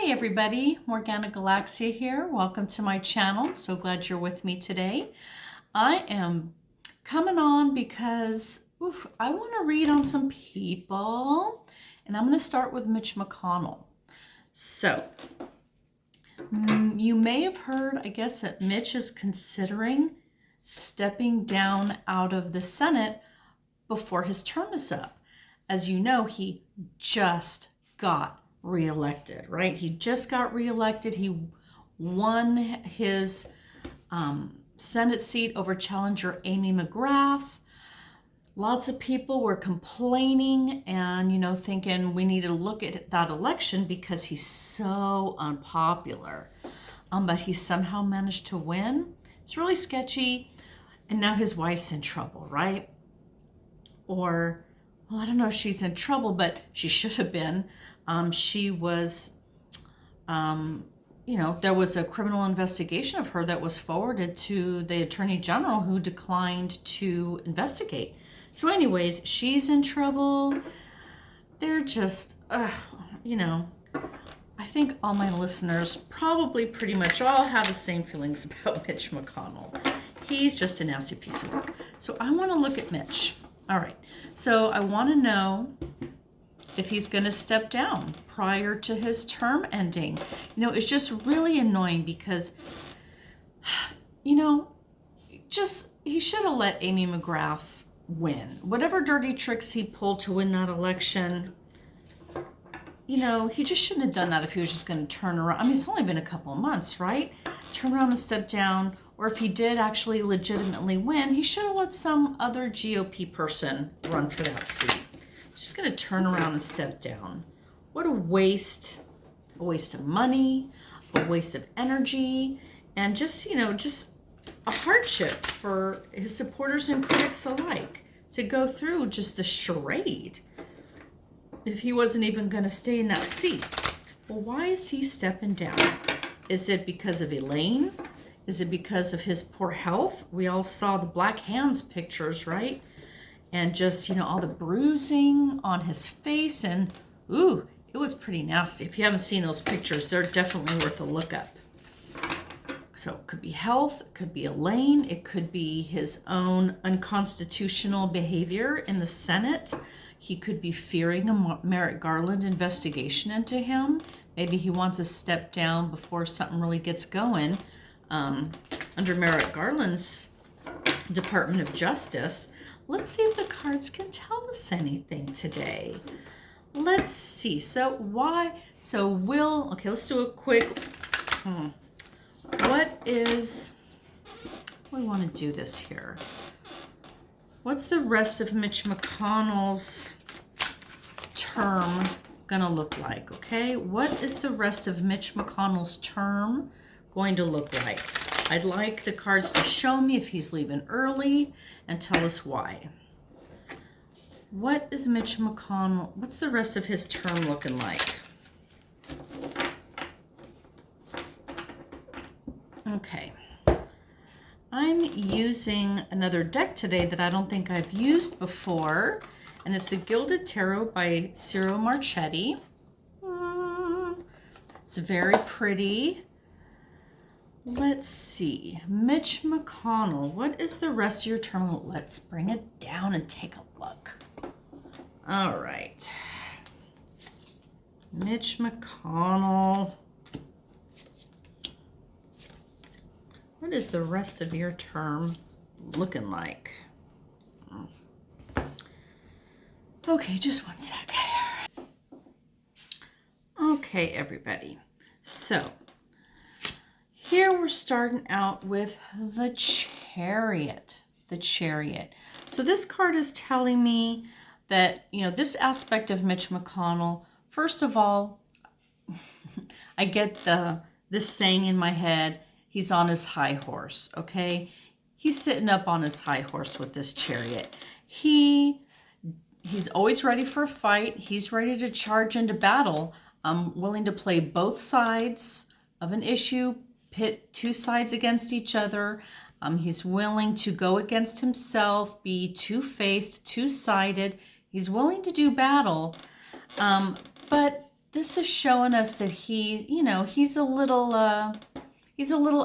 Hi everybody, Morgana Galaxia here. Welcome to my channel. So glad you're with me today. I am coming on because I want to read on some people, and I'm going to start with Mitch McConnell. So you may have heard, I guess, that Mitch is considering stepping down out of the Senate before his term is up. As you know, he just got reelected, right? He just got reelected. He won his Senate seat over challenger Amy McGrath. Lots of people were complaining and, thinking we need to look at that election because he's so unpopular. But he somehow managed to win. It's really sketchy. And now his wife's in trouble, right? Or, well, I don't know if she's in trouble, but she should have been. She was, there was a criminal investigation of her that was forwarded to the Attorney General, who declined to investigate. So anyways, she's in trouble. They're just, I think all my listeners probably pretty much all have the same feelings about Mitch McConnell. He's just a nasty piece of work. So I want to look at Mitch. All right. So I want to know if he's going to step down prior to his term ending. It's just really annoying because, he should have let Amy McGrath win. Whatever dirty tricks he pulled to win that election, he just shouldn't have done that if he was just going to turn around. I mean, it's only been a couple of months, right? Turn around and step down. Or if he did actually legitimately win, he should have let some other GOP person run for that seat. Just going to turn around and step down. What a waste. A waste of money, a waste of energy, and just a hardship for his supporters and critics alike to go through just the charade if he wasn't even going to stay in that seat. Well, why is he stepping down? Is it because of Elaine? Is it because of his poor health? We all saw the black hands pictures, right? And just, all the bruising on his face. And, it was pretty nasty. If you haven't seen those pictures, they're definitely worth a look up. So it could be health, it could be Elaine, it could be his own unconstitutional behavior in the Senate. He could be fearing a Merrick Garland investigation into him. Maybe he wants to step down before something really gets going. Under Merrick Garland's Department of Justice. Let's see if the cards can tell us anything today. Let's see. Let's do a quick, we want to do this here. What's the rest of Mitch McConnell's term gonna look like, okay? What is the rest of Mitch McConnell's term going to look like? I'd like the cards to show me if he's leaving early and tell us why. What is Mitch McConnell, what's the rest of his term looking like? Okay. I'm using another deck today that I don't think I've used before, and it's the Gilded Tarot by Ciro Marchetti. It's very pretty. Let's see. Mitch McConnell, what is the rest of your term? Let's bring it down and take a look. All right. Mitch McConnell. What is the rest of your term looking like? Okay, just one sec. Okay, everybody. So, here we're starting out with the Chariot. The Chariot. So this card is telling me that, this aspect of Mitch McConnell, first of all, I get this saying in my head, he's on his high horse, okay? He's sitting up on his high horse with this Chariot. He's always ready for a fight. He's ready to charge into battle. Willing to play both sides of an issue, pit two sides against each other. He's willing to go against himself, be two-faced, two-sided. He's willing to do battle. But this is showing us that he's, you know, he's a little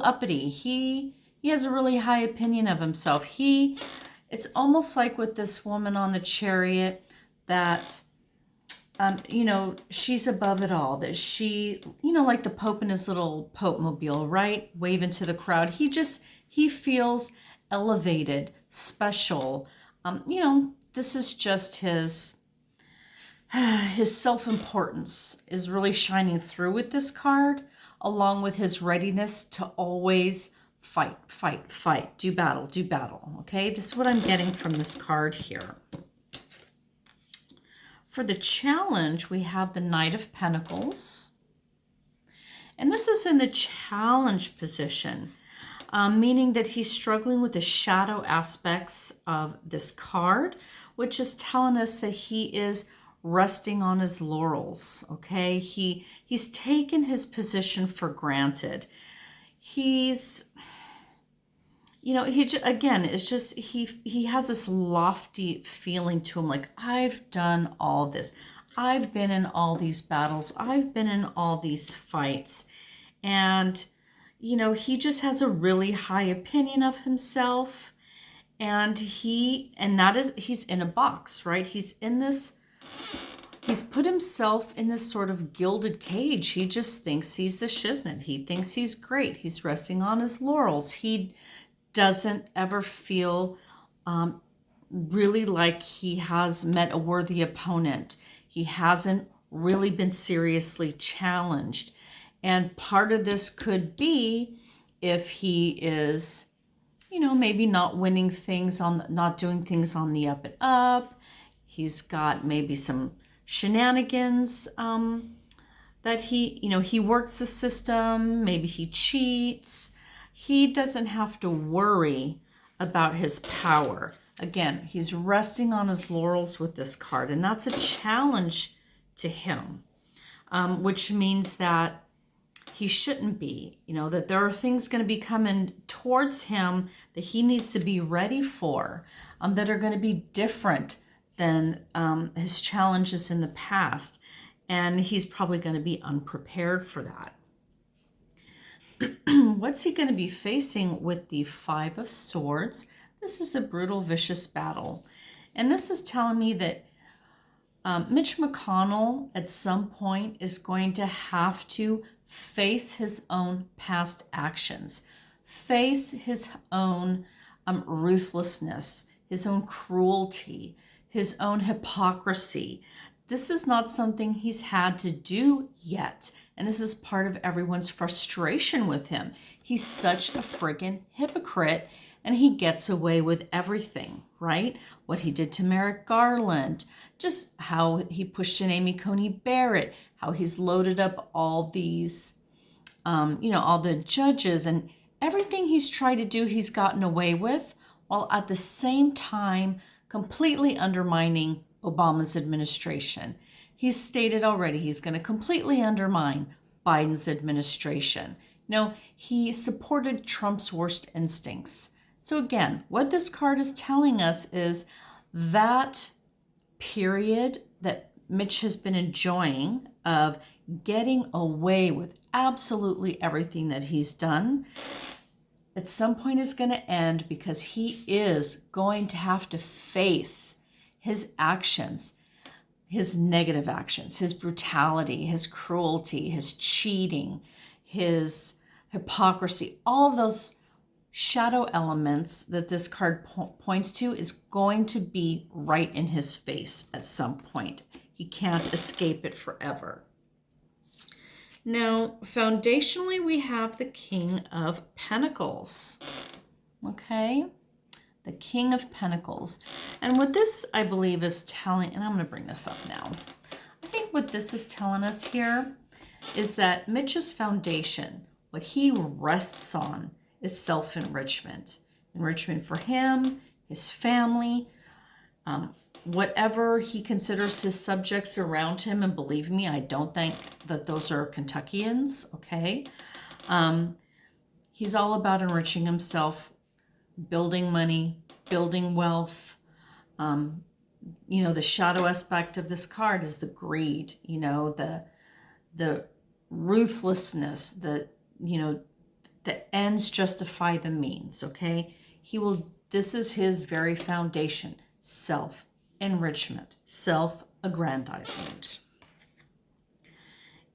uppity. He has a really high opinion of himself. It's almost like with this woman on the Chariot that, you know, she's above it all, that she, you know, like the Pope in his little Pope mobile, right? Waving to the crowd. He feels elevated, special. You know, this is just his self-importance is really shining through with this card, along with his readiness to always fight, fight, fight, do battle, do battle. Okay, this is what I'm getting from this card here. For the challenge, we have the Knight of Pentacles. And this is in the challenge position, meaning that he's struggling with the shadow aspects of this card, which is telling us that he is resting on his laurels, okay? He's taken his position for granted. He's, you know, again, it's just, he has this lofty feeling to him, like, I've done all this. I've been in all these battles. I've been in all these fights. And, you know, he just has a really high opinion of himself. And he's in a box, right? He's put himself in this sort of gilded cage. He just thinks he's the shiznit. He thinks he's great. He's resting on his laurels. He doesn't ever feel really like he has met a worthy opponent. He hasn't really been seriously challenged. And part of this could be if he is, you know, maybe not winning things not doing things on the up and up. He's got maybe some shenanigans that he works the system. Maybe he cheats. He doesn't have to worry about his power. Again, he's resting on his laurels with this card, and that's a challenge to him, which means that he shouldn't be, you know, that there are things going to be coming towards him that he needs to be ready for, that are going to be different than his challenges in the past. And he's probably going to be unprepared for that. What's he going to be facing with the Five of Swords? This is the brutal, vicious battle. And this is telling me that Mitch McConnell at some point is going to have to face his own past actions, face his own ruthlessness, his own cruelty, his own hypocrisy. This is not something he's had to do yet. And this is part of everyone's frustration with him. He's such a friggin' hypocrite, and he gets away with everything, right? What he did to Merrick Garland, just how he pushed in Amy Coney Barrett, how he's loaded up all these, all the judges, and everything he's tried to do, he's gotten away with, while at the same time completely undermining Obama's administration. He's stated already he's going to completely undermine Biden's administration. No, he supported Trump's worst instincts. So again, what this card is telling us is that period that Mitch has been enjoying of getting away with absolutely everything that he's done, at some point is going to end, because he is going to have to face his actions, his negative actions, his brutality, his cruelty, his cheating, his hypocrisy, all of those shadow elements that this card points to is going to be right in his face at some point. He can't escape it forever. Now, foundationally, we have the King of Pentacles. Okay? The King of Pentacles. And what this, I believe, is telling, and I'm going to bring this up now. I think what this is telling us here is that Mitch's foundation, what he rests on, is self-enrichment. Enrichment for him, his family, whatever he considers his subjects around him. And believe me, I don't think that those are Kentuckians, okay? He's all about enriching himself, building money, building wealth. The shadow aspect of this card is the greed, the the ruthlessness, the, the ends justify the means, okay? This is his very foundation, self-enrichment, self-aggrandizement.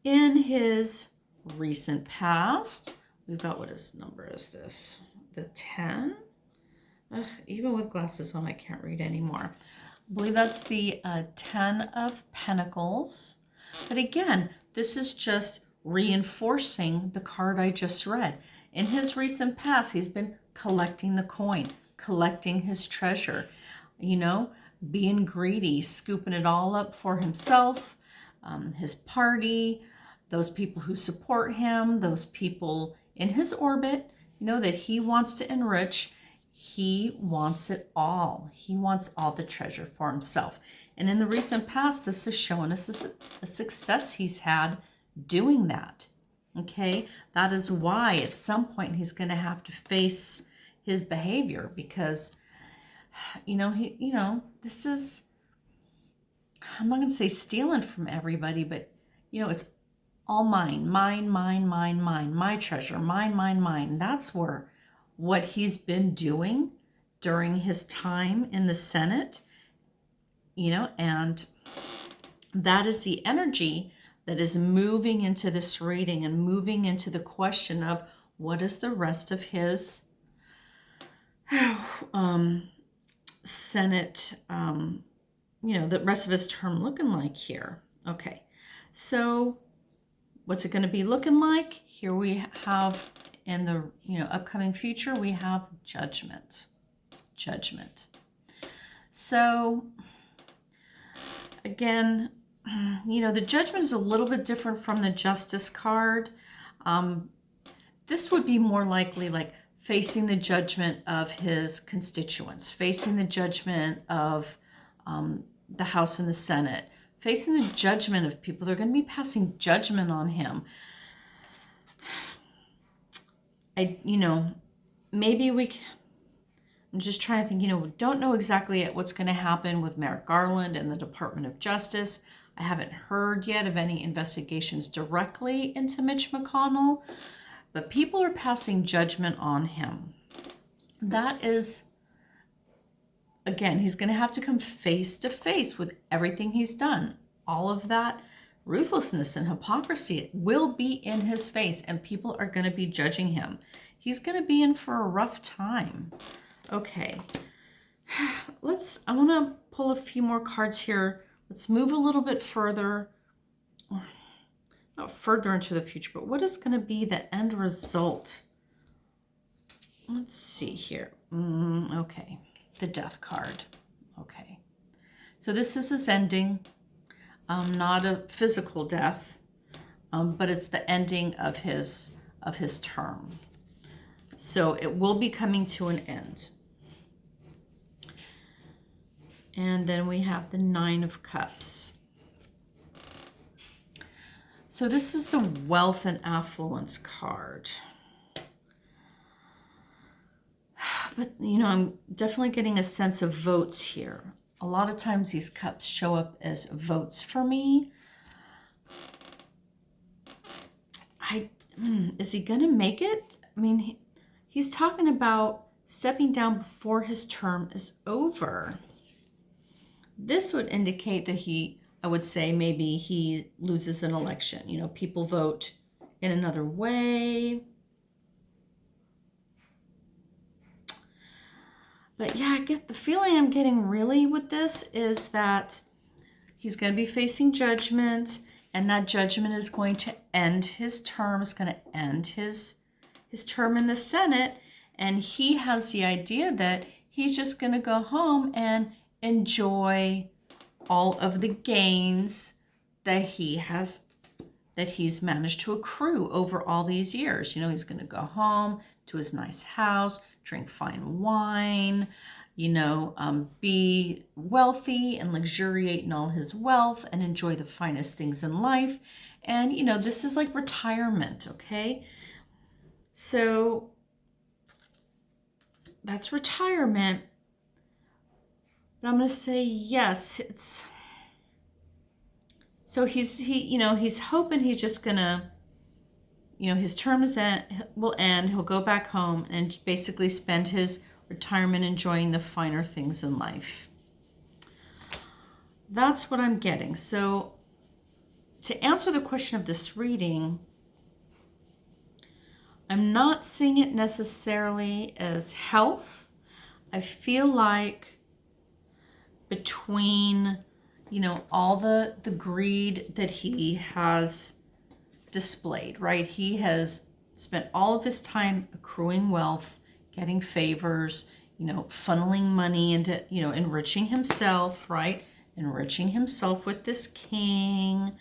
In his recent past, we've got, what his number is this? The 10? Ugh, even with glasses on, I can't read anymore. I believe that's the 10 of Pentacles. But again, this is just reinforcing the card I just read. In his recent past, he's been collecting the coin, collecting his treasure, being greedy, scooping it all up for himself, his party, those people who support him, those people in his orbit, that he wants to enrich. He wants it all. He wants all the treasure for himself. And in the recent past, this is showing us a success he's had doing that. Okay? That is why at some point he's going to have to face his behavior, because, this is, I'm not going to say stealing from everybody, but, it's all mine, my treasure, mine. That's what he's been doing during his time in the Senate, and that is the energy that is moving into this reading and moving into the question of what is the rest of his Senate, the rest of his term looking like here. Okay, so what's it going to be looking like? Here we have in the upcoming future, we have judgment. So again, the judgment is a little bit different from the justice card. This would be more likely like facing the judgment of his constituents, facing the judgment of the House and the Senate, facing the judgment of people. They're going to be passing judgment on him. I'm just trying to think, we don't know exactly what's going to happen with Merrick Garland and the Department of Justice. I haven't heard yet of any investigations directly into Mitch McConnell, but people are passing judgment on him. That is, again, he's going to have to come face to face with everything he's done. All of that ruthlessness and hypocrisy will be in his face, and people are going to be judging him. He's going to be in for a rough time. Okay, I want to pull a few more cards here. Let's move a little bit further, not further into the future, but what is going to be the end result? Let's see here. Okay, the Death card. Okay, so this is his ending, not a physical death, but it's the ending of his term. So it will be coming to an end. And then we have the 9 of Cups. So this is the Wealth and Affluence card. But, I'm definitely getting a sense of votes here. A lot of times these cups show up as votes for me. Is he going to make it? I mean, he's talking about stepping down before his term is over. This would indicate that I would say maybe he loses an election. People vote in another way. But yeah, I get the feeling I'm getting really with this is that he's going to be facing judgment, and that judgment is going to end his term. It's going to end his term in the Senate, and he has the idea that he's just going to go home and enjoy all of the gains that he's managed to accrue over all these years. He's going to go home to his nice house, drink fine wine, be wealthy and luxuriate in all his wealth and enjoy the finest things in life. And, this is like retirement, okay? So that's retirement. But I'm going to say yes, it's So he's hoping he's just gonna, his term will end. He'll go back home and basically spend his retirement enjoying the finer things in life. That's what I'm getting. So to answer the question of this reading, I'm not seeing it necessarily as health. I feel like between, all the greed that he has displayed, right? He has spent all of his time accruing wealth, getting favors, funneling money into, enriching himself, right? Enriching himself with this king.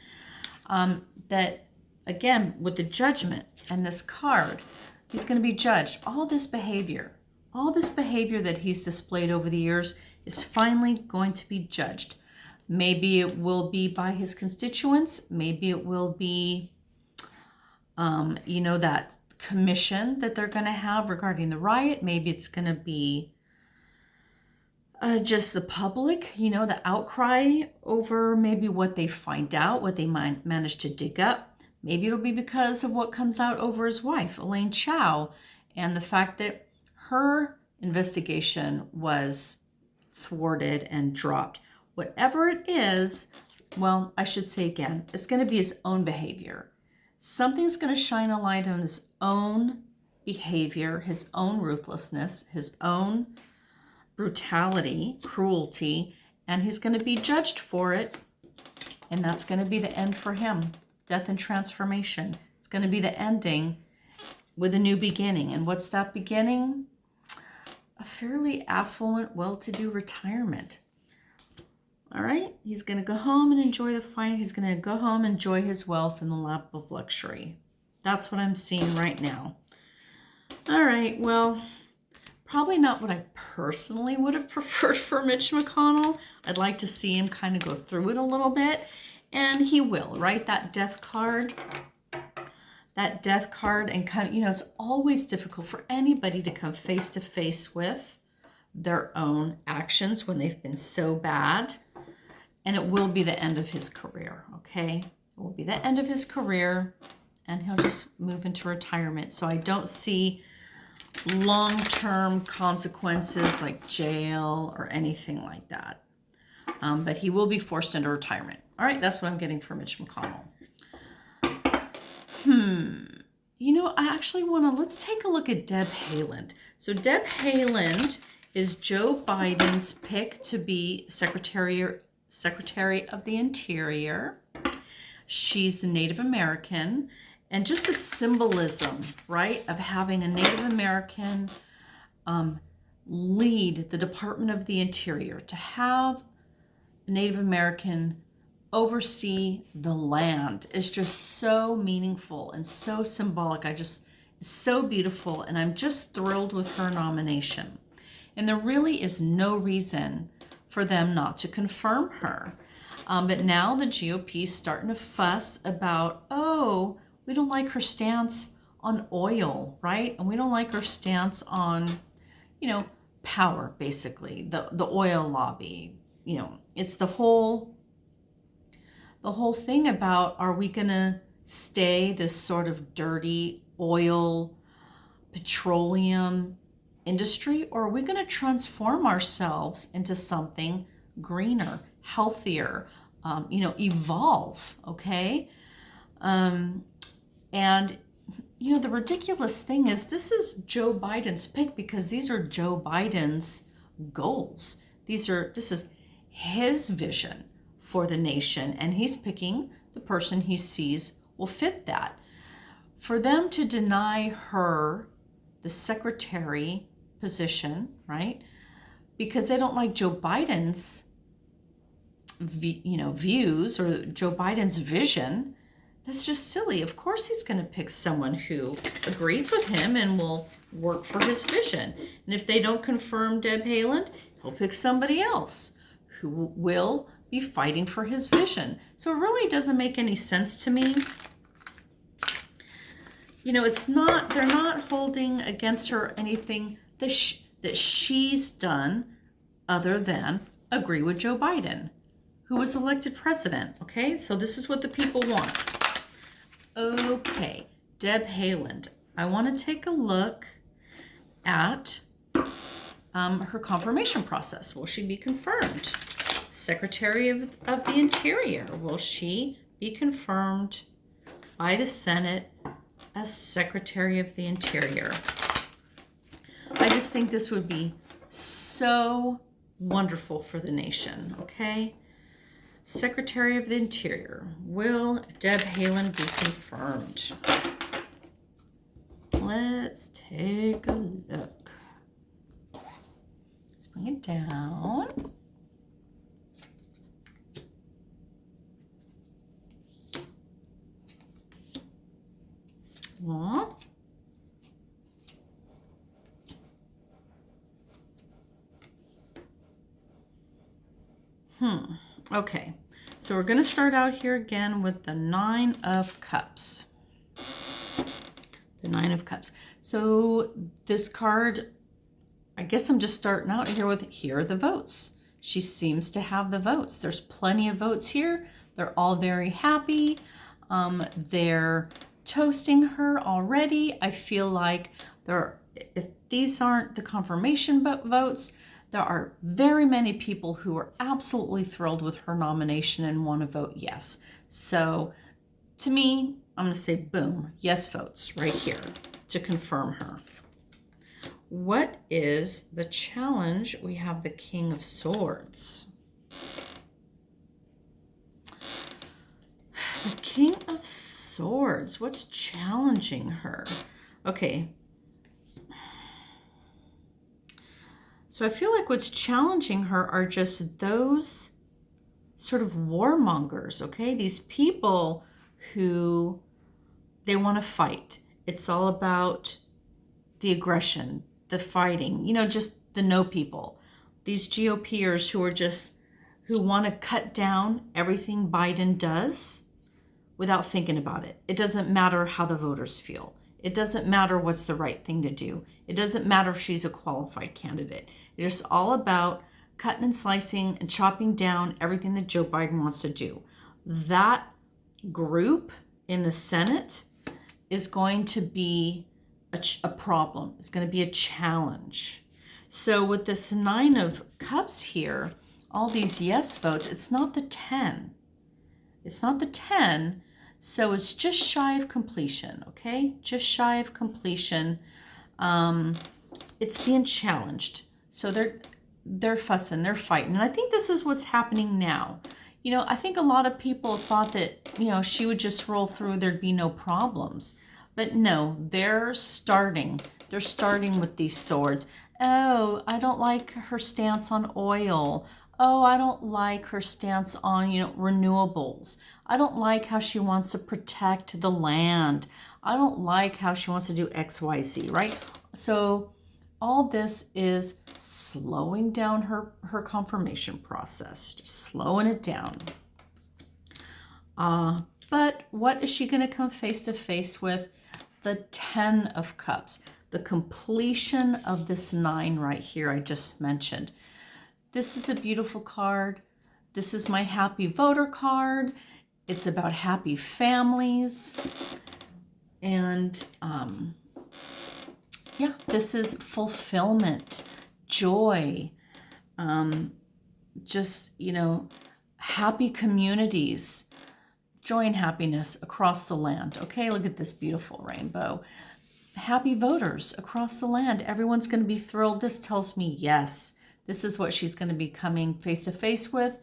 That, again, with the Judgment and this card, he's going to be judged. All this behavior that he's displayed over the years is finally going to be judged. Maybe it will be by his constituents. Maybe it will be, that commission that they're going to have regarding the riot. Maybe it's going to be just the public, the outcry over maybe what they find out, what they manage to dig up. Maybe it'll be because of what comes out over his wife, Elaine Chao, and the fact that her investigation was thwarted and dropped. Whatever it is, well, I should say again, it's going to be his own behavior. Something's going to shine a light on his own behavior, his own ruthlessness, his own brutality, cruelty, and he's going to be judged for it. And that's going to be the end for him. Death and transformation. It's going to be the ending with a new beginning. And what's that beginning? A fairly affluent, well-to-do retirement. All right, he's going to go home and enjoy the fine. He's going to go home and enjoy his wealth in the lap of luxury. That's what I'm seeing right now. All right, well, probably not what I personally would have preferred for Mitch McConnell. I'd like to see him kind of go through it a little bit, and he will, right? That death card, and kind of, it's always difficult for anybody to come face to face with their own actions when they've been so bad. And it will be the end of his career, okay? It will be the end of his career, and he'll just move into retirement. So I don't see long-term consequences like jail or anything like that. But he will be forced into retirement. All right, that's what I'm getting for Mitch McConnell. I actually let's take a look at Deb Haaland. So Deb Haaland is Joe Biden's pick to be Secretary of the Interior. She's a Native American. And just the symbolism, right, of having a Native American lead the Department of the Interior, to have a Native American oversee the land is just so meaningful and so symbolic. It's so beautiful, and I'm just thrilled with her nomination. And there really is no reason for them not to confirm her. But now the GOP is starting to fuss about, we don't like her stance on oil, right? And we don't like her stance on, power, basically, the oil lobby. It's the whole thing about, are we going to stay this sort of dirty oil, petroleum industry, or are we going to transform ourselves into something greener, healthier, evolve, okay? And, the ridiculous thing is, this is Joe Biden's pick because these are Joe Biden's goals. This is his vision for the nation, and he's picking the person he sees will fit that. For them to deny her the secretary position, right, because they don't like Joe Biden's views or Joe Biden's vision, that's just silly. Of course he's going to pick someone who agrees with him and will work for his vision. And if they don't confirm Deb Haaland, he'll pick somebody else who will be fighting for his vision. So it really doesn't make any sense to me. They're not holding against her anything that she's done other than agree with Joe Biden, who was elected president. Okay, so this is what the people want. Okay, Deb Haaland. I want to take a look at her confirmation process. Will she be confirmed? Secretary of the Interior. Will she be confirmed by the Senate as Secretary of the Interior? I just think this would be so wonderful for the nation, okay? Secretary of the Interior. Will Deb Haaland be confirmed? Let's take a look. Let's bring it down. Aw. Okay, so we're going to start out here again with the Nine of Cups. The Nine of Cups. So this card, I guess I'm just starting out here with, here are the votes. She seems to have the votes. There's plenty of votes here. They're all very happy. They're toasting her already. I feel like if these aren't the confirmation votes, there are very many people who are absolutely thrilled with her nomination and want to vote yes. So to me, I'm going to say boom, yes votes right here to confirm her. What is the challenge? We have the King of Swords. The King of Swords, what's challenging her? Okay. So I feel like what's challenging her are just those sort of warmongers, okay? These people who, they want to fight. It's all about the aggression, the fighting, just the no people. These GOPers who want to cut down everything Biden does without thinking about it. It doesn't matter how the voters feel. It doesn't matter what's the right thing to do. It doesn't matter if she's a qualified candidate. It's just all about cutting and slicing and chopping down everything that Joe Biden wants to do. That group in the Senate is going to be a problem. It's going to be a challenge. So with this Nine of Cups here, all these yes votes, it's not the 10. It's not the 10. So it's just shy of completion, okay? Just shy of completion. It's being challenged. So they're fussing, they're fighting. And I think this is what's happening now. I think a lot of people thought that, she would just roll through, there'd be no problems. But no, they're starting. They're starting with these swords. Oh, I don't like her stance on oil. Oh, I don't like her stance on, renewables. I don't like how she wants to protect the land. I don't like how she wants to do X, Y, Z, right? So all this is slowing down her confirmation process, just slowing it down. But what is she going to come face to face with? The 10 of Cups, the completion of this 9 right here I just mentioned. This is a beautiful card. This is my happy voter card. It's about happy families. And yeah, this is fulfillment, joy, just, happy communities, joy and happiness across the land. Okay, look at this beautiful rainbow. Happy voters across the land. Everyone's going to be thrilled. This tells me yes. This is what she's going to be coming face to face with.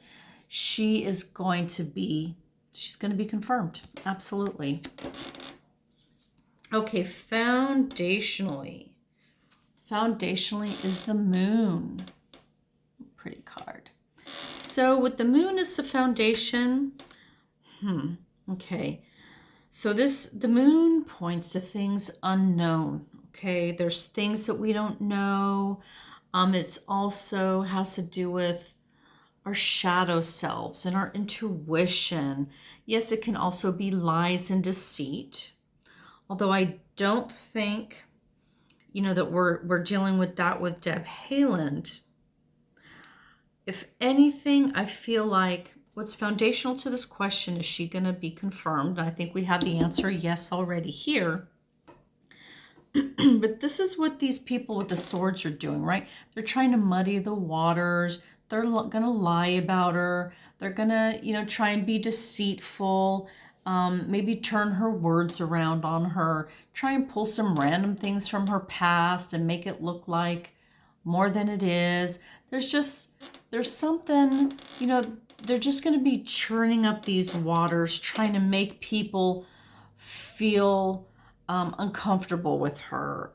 She's going to be confirmed. Absolutely. Okay, foundationally. Foundationally is the Moon. Pretty card. So with the Moon as the foundation, okay. So the Moon points to things unknown, okay? There's things that we don't know. It's also has to do with our shadow selves and our intuition. Yes, it can also be lies and deceit. Although I don't think, that we're dealing with that with Deb Haaland. If anything, I feel like, what's foundational to this question, is she going to be confirmed? I think we have the answer yes already here. But this is what these people with the swords are doing, right? They're trying to muddy the waters. They're going to lie about her. They're going to, try and be deceitful. Maybe turn her words around on her. Try and pull some random things from her past and make it look like more than it is. There's something, they're just going to be churning up these waters, trying to make people feel uncomfortable with her,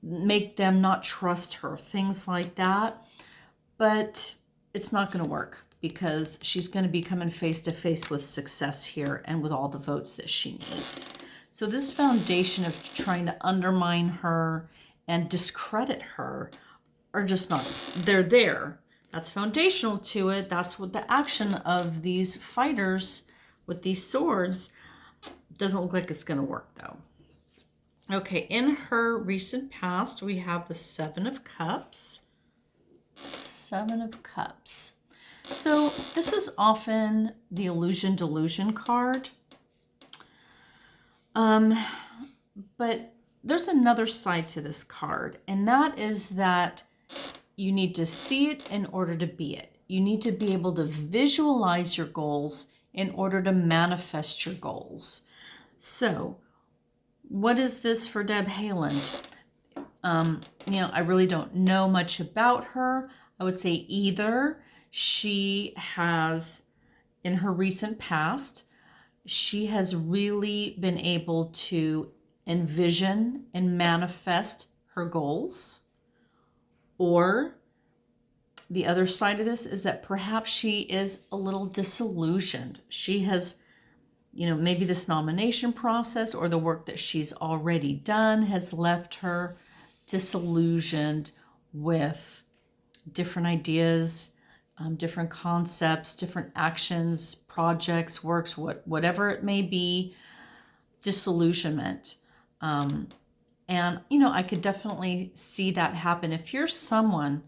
make them not trust her, things like that. But it's not going to work, because she's going to be coming face to face with success here and with all the votes that she needs. So this foundation of trying to undermine her and discredit her are just not, they're there. That's foundational to it. That's what the action of these fighters with these swords. Doesn't look like it's going to work, though. Okay, in her recent past, we have the Seven of Cups. Seven of Cups. So this is often the illusion delusion card. But there's another side to this card, and that is that you need to see it in order to be it. You need to be able to visualize your goals in order to manifest your goals. So what is this for Deb Haaland? I really don't know much about her. I would say either she has, in her recent past, she has really been able to envision and manifest her goals. Or the other side of this is that perhaps she is a little disillusioned. She has, maybe this nomination process or the work that she's already done has left her disillusioned with different ideas, different concepts, different actions, projects, works, whatever it may be, disillusionment. And, I could definitely see that happen. If you're someone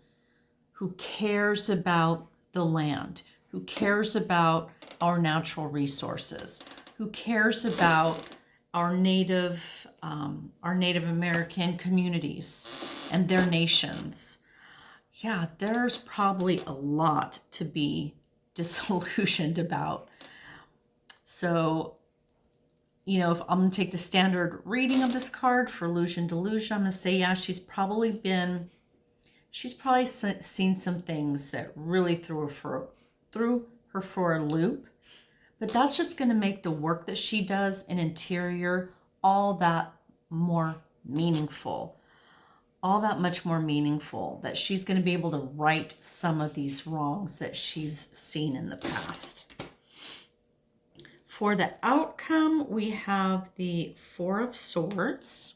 who cares about the land, who cares about our natural resources, who cares about our Native American communities and their nations, yeah, there's probably a lot to be disillusioned about. So, if I'm going to take the standard reading of this card for illusion delusion, I'm going to say, yeah, she's probably seen some things that really threw her for a loop. But that's just going to make the work that she does in interior all that more meaningful. All that much more meaningful, that she's going to be able to right some of these wrongs that she's seen in the past. For the outcome, we have the Four of Swords.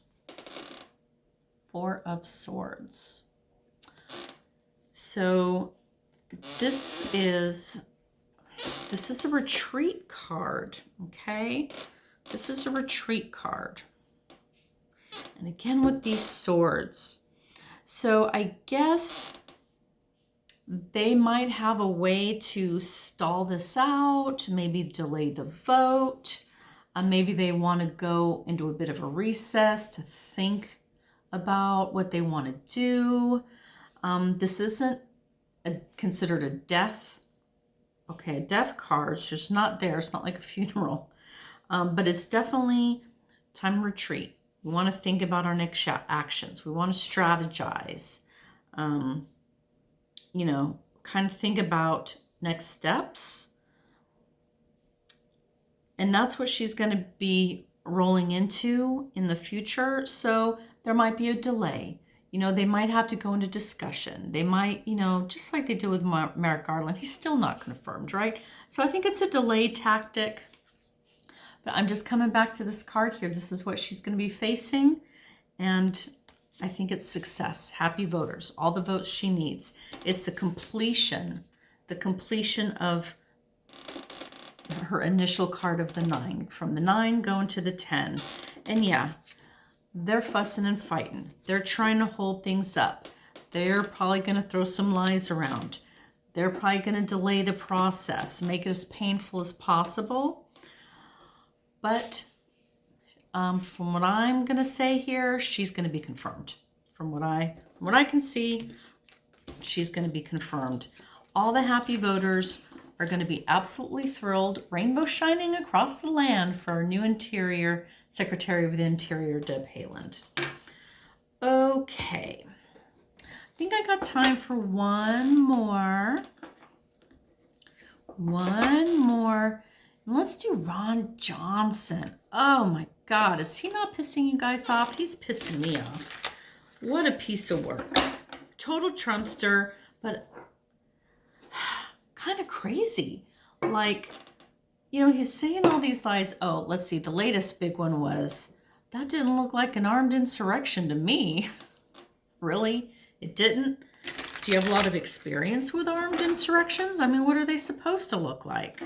Four of Swords. So this is a retreat card, okay? This is a retreat card. And again with these swords. So I guess they might have a way to stall this out, maybe delay the vote. Maybe they want to go into a bit of a recess to think about what they want to do. This isn't considered a death. Okay, a death card. It's just not there. It's not like a funeral. But it's definitely time to retreat. We want to think about our next actions. We want to strategize. Kind of think about next steps. And that's what she's going to be rolling into in the future. So there might be a delay. They might have to go into discussion. They might, just like they did with Merrick Garland, he's still not confirmed, right? So I think it's a delay tactic. But I'm just coming back to this card here. This is what she's going to be facing. And I think it's success. Happy voters. All the votes she needs. It's the completion of her initial card of the 9. From the 9 going to the 10. And yeah, they're fussing and fighting. They're trying to hold things up. They're probably going to throw some lies around. They're probably going to delay the process, make it as painful as possible. But from what I'm going to say here, she's going to be confirmed. From what I can see, she's going to be confirmed. All the happy voters are going to be absolutely thrilled. Rainbow shining across the land for our new Interior Secretary of the Interior, Deb Haaland. Okay. I think I got time for one more. And let's do Ron Johnson. Oh my God, is he not pissing you guys off? He's pissing me off. What a piece of work. Total Trumpster, but kind of crazy. Like, you know, he's saying all these lies. Oh, let's see. The latest big one was, that didn't look like an armed insurrection to me. Really? It didn't? Do you have a lot of experience with armed insurrections? I mean, what are they supposed to look like?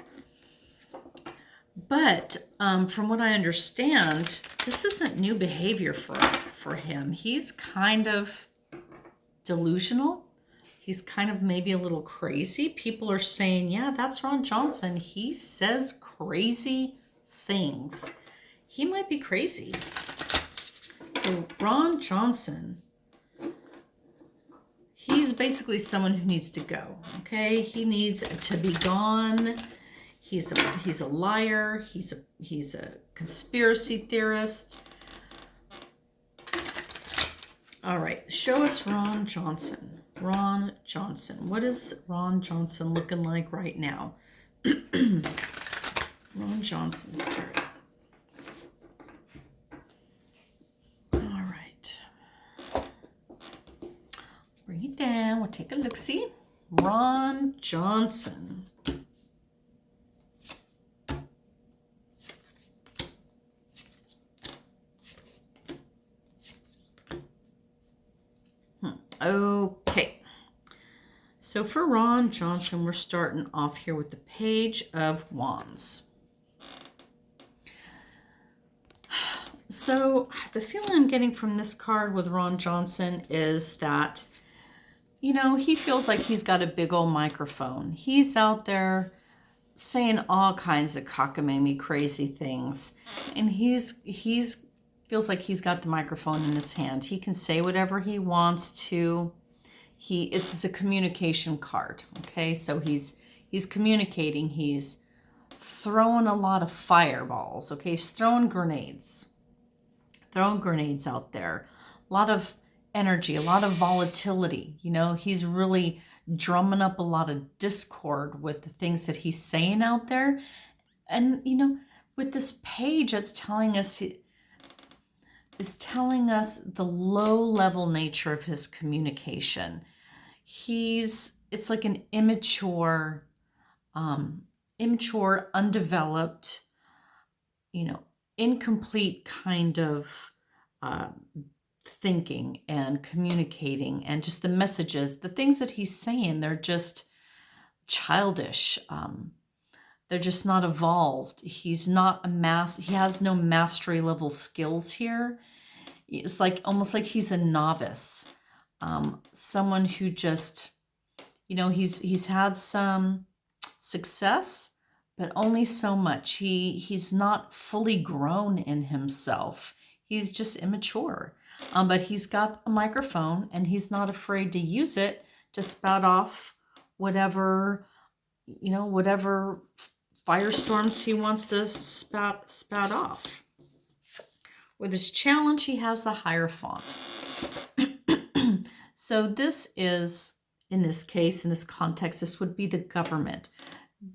But from what I understand, this isn't new behavior for him. He's kind of delusional. He's kind of maybe a little crazy. People are saying, yeah, that's Ron Johnson. He says crazy things. He might be crazy. So Ron Johnson, he's basically someone who needs to go, okay? He needs to be gone. He's a liar. He's a conspiracy theorist. All right, show us Ron Johnson. Ron Johnson. What is Ron Johnson looking like right now? Ron Johnson spirit. All right. Bring it down. We'll take a look-see. Ron Johnson. Okay, so for Ron Johnson, we're starting off here with the Page of Wands. So the feeling I'm getting from this card with Ron Johnson is that, you know, he feels like he's got a big old microphone. He's out there saying all kinds of cockamamie crazy things, and he's feels like he's got the microphone in his hand. He can say whatever he wants to. It's a communication card, okay? So he's communicating. He's throwing a lot of fireballs, okay? He's throwing grenades out there. A lot of energy, a lot of volatility. You know, he's really drumming up a lot of discord with the things that he's saying out there. And, you know, with this page, it's telling us the low level nature of his communication. It's like an immature, undeveloped, you know, incomplete kind of thinking and communicating, and just the messages, the things that he's saying, they're just childish. They're just not evolved. He has no mastery level skills here. It's like almost like he's a novice. Someone who just, you know, he's had some success, but only so much. He's not fully grown in himself. He's just immature. But he's got a microphone, and he's not afraid to use it to spout off whatever firestorms he wants to spout off. With his challenge, he has the Hierophant. So this is, in this case, in this context, this would be the government,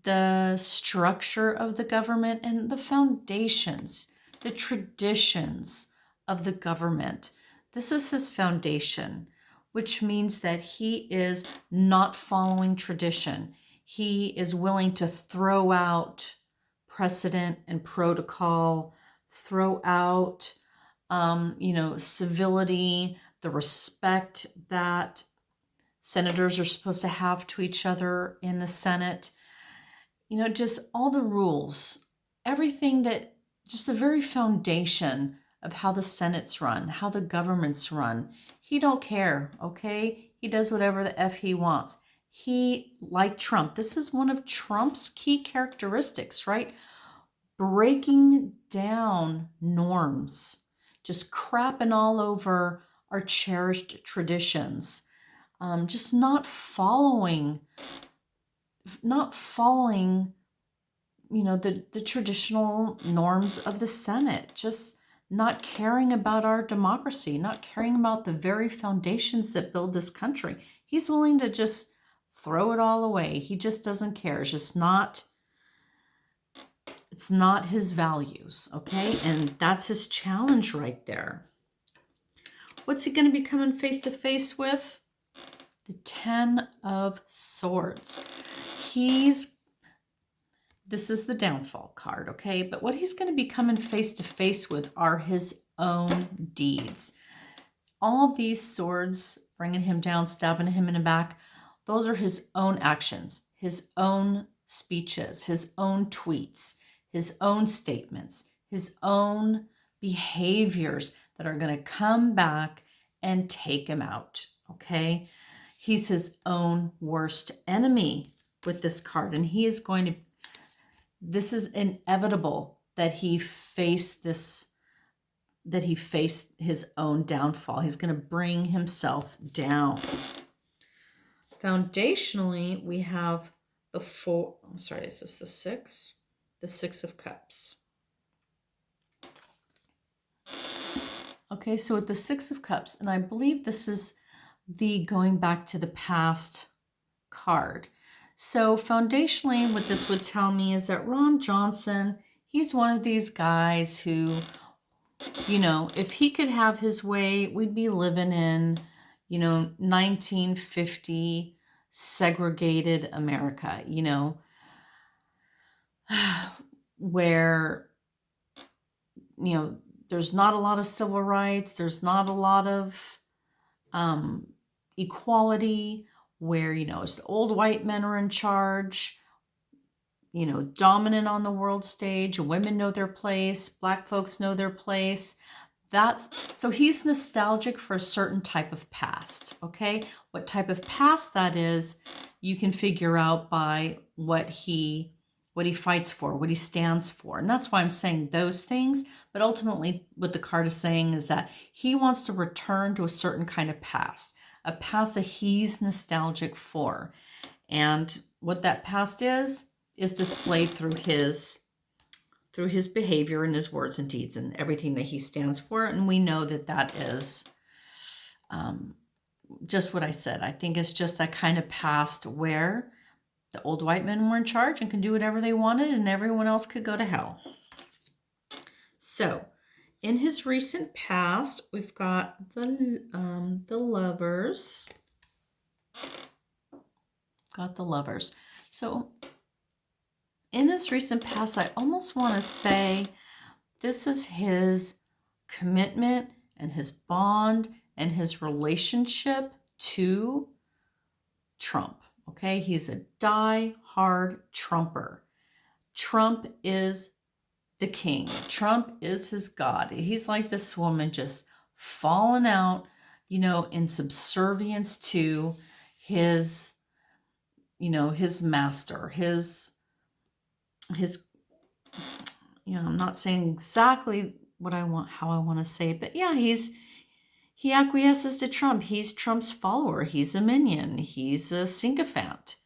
the structure of the government, and the foundations, the traditions of the government. This is his foundation, which means that he is not following tradition. He is willing to throw out precedent and protocol, throw out, civility, the respect that senators are supposed to have to each other in the Senate. You know, just all the rules, everything that, just the very foundation of how the Senate's run, how the government's run. He don't care, okay? He does whatever the F he wants. He, like Trump, this is one of Trump's key characteristics, right? Breaking down norms, just crapping all over our cherished traditions, just not following, the traditional norms of the Senate, just not caring about our democracy, not caring about the very foundations that build this country. He's willing to just throw it all away. He just doesn't care. It's not his values, okay? And that's his challenge right there. What's he going to be coming face to face with? The 10 of Swords. This is the downfall card, okay? But what he's going to be coming face to face with are his own deeds. All these swords bringing him down, stabbing him in the back, those are his own actions, his own speeches, his own tweets, his own statements, his own behaviors that are going to come back and take him out, okay? He's his own worst enemy with this card, and this is inevitable that he face his own downfall. He's going to bring himself down. Foundationally, we have is this the 6? The 6 of Cups. Okay, so with the 6 of Cups, and I believe this is the going back to the past card. So foundationally, what this would tell me is that Ron Johnson, he's one of these guys who, if he could have his way, we'd be living in, 1950 segregated America, where, there's not a lot of civil rights, there's not a lot of equality, where, it's the old white men are in charge, dominant on the world stage. Women know their place. Black folks know their place. So he's nostalgic for a certain type of past, okay? What type of past that is, you can figure out by what he fights for, what he stands for. And that's why I'm saying those things. But ultimately, what the card is saying is that he wants to return to a certain kind of past, a past that he's nostalgic for. And what that past is displayed through his behavior and his words and deeds and everything that he stands for. And we know that is just what I said. I think it's just that kind of past where the old white men were in charge and could do whatever they wanted and everyone else could go to hell. So in his recent past, we've got the Lovers. Got the Lovers. So in his recent past, I almost want to say this is his commitment and his bond and his relationship to Trump. Okay, he's a die-hard Trumper. Trump is the king. Trump is his God. He's like this woman just falling out, in subservience to his, his master, his, I'm not saying exactly how I want to say it, but yeah, he acquiesces to Trump. He's Trump's follower. He's a minion. He's a sycophant.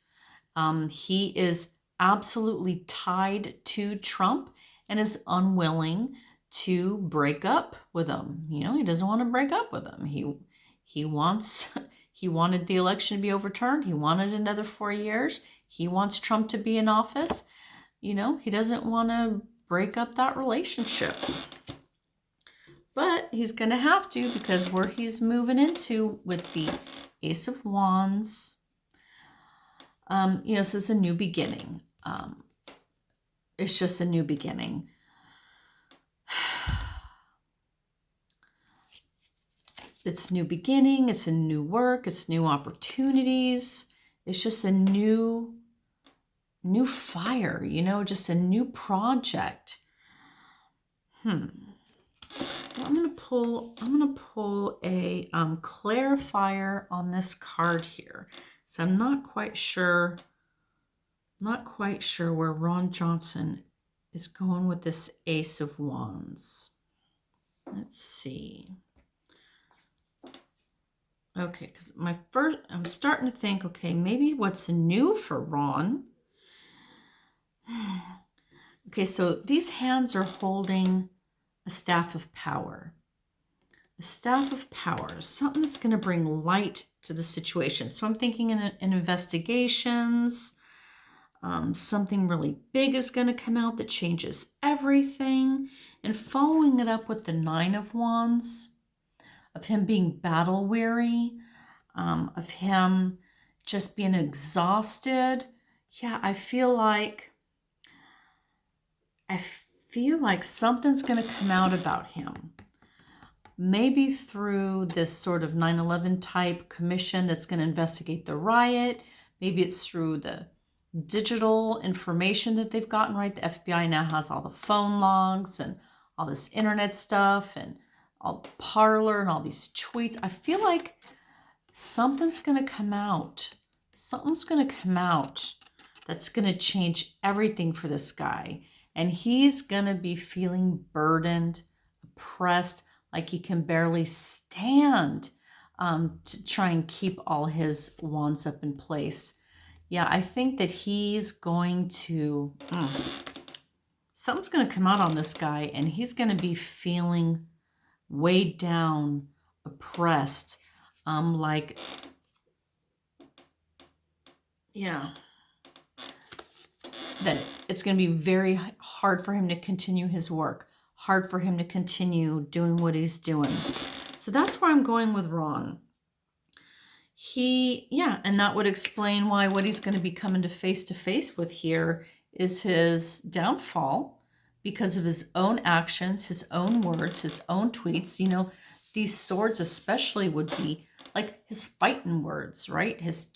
He is absolutely tied to Trump and is unwilling to break up with him. He doesn't want to break up with him. He wanted the election to be overturned. He wanted another 4 years. He wants Trump to be in office. He doesn't want to break up that relationship. But he's going to have to, because where he's moving into with the Ace of Wands, this is a new beginning. It's just a new beginning. It's new beginning. It's a new work. It's new opportunities. It's just a new fire, just a new project. I'm gonna pull a clarifier on this card here. So I'm not quite sure where Ron Johnson is going with this Ace of Wands. Let's see. Okay, because I'm starting to think, okay, maybe what's new for Ron. Okay, so these hands are holding a staff of power. The staff of power, something that's going to bring light to the situation. So I'm thinking in investigations, something really big is going to come out that changes everything. And following it up with the Nine of Wands, of him being battle weary, of him just being exhausted. Yeah, I feel like something's going to come out about him. Maybe through this sort of 9/11 type commission that's going to investigate the riot. Maybe it's through the digital information that they've gotten, right? The FBI now has all the phone logs and all this internet stuff and all the parlor and all these tweets. I feel like something's going to come out. Something's going to come out that's going to change everything for this guy. And he's going to be feeling burdened, oppressed, like he can barely stand to try and keep all his wands up in place. Yeah, I think that he's going to, something's going to come out on this guy, and he's going to be feeling weighed down, oppressed, like, yeah, that it's going to be very hard for him to continue his work, hard for him to continue doing what he's doing. So that's where I'm going with Ron. And that would explain why what he's going to be coming to face with here is his downfall because of his own actions, his own words, his own tweets. You know, these swords especially would be like his fighting words, right? His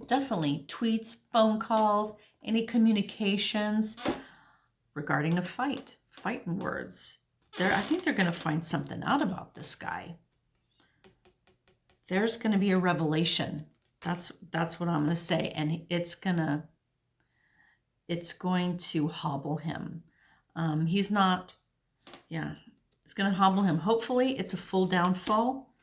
definitely tweets, phone calls, any communications regarding a fighting words. I think they're going to find something out about this guy. There's going to be a revelation. That's what I'm going to say. And it's going to hobble him. It's going to hobble him. Hopefully it's a full downfall,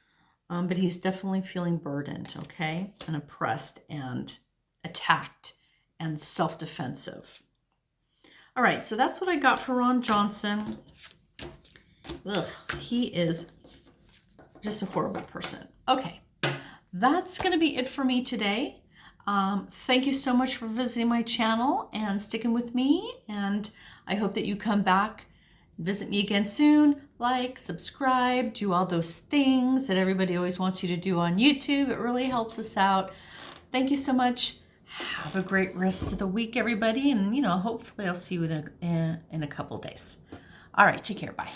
but he's definitely feeling burdened, okay? And oppressed and attacked and self-defensive. All right, so that's what I got for Ron Johnson. Ugh, he is just a horrible person. Okay, that's going to be it for me today. Thank you so much for visiting my channel and sticking with me. And I hope that you come back, visit me again soon. Like, subscribe, do all those things that everybody always wants you to do on YouTube. It really helps us out. Thank you so much. Have a great rest of the week, everybody. And, hopefully I'll see you in a couple days. All right, take care. Bye.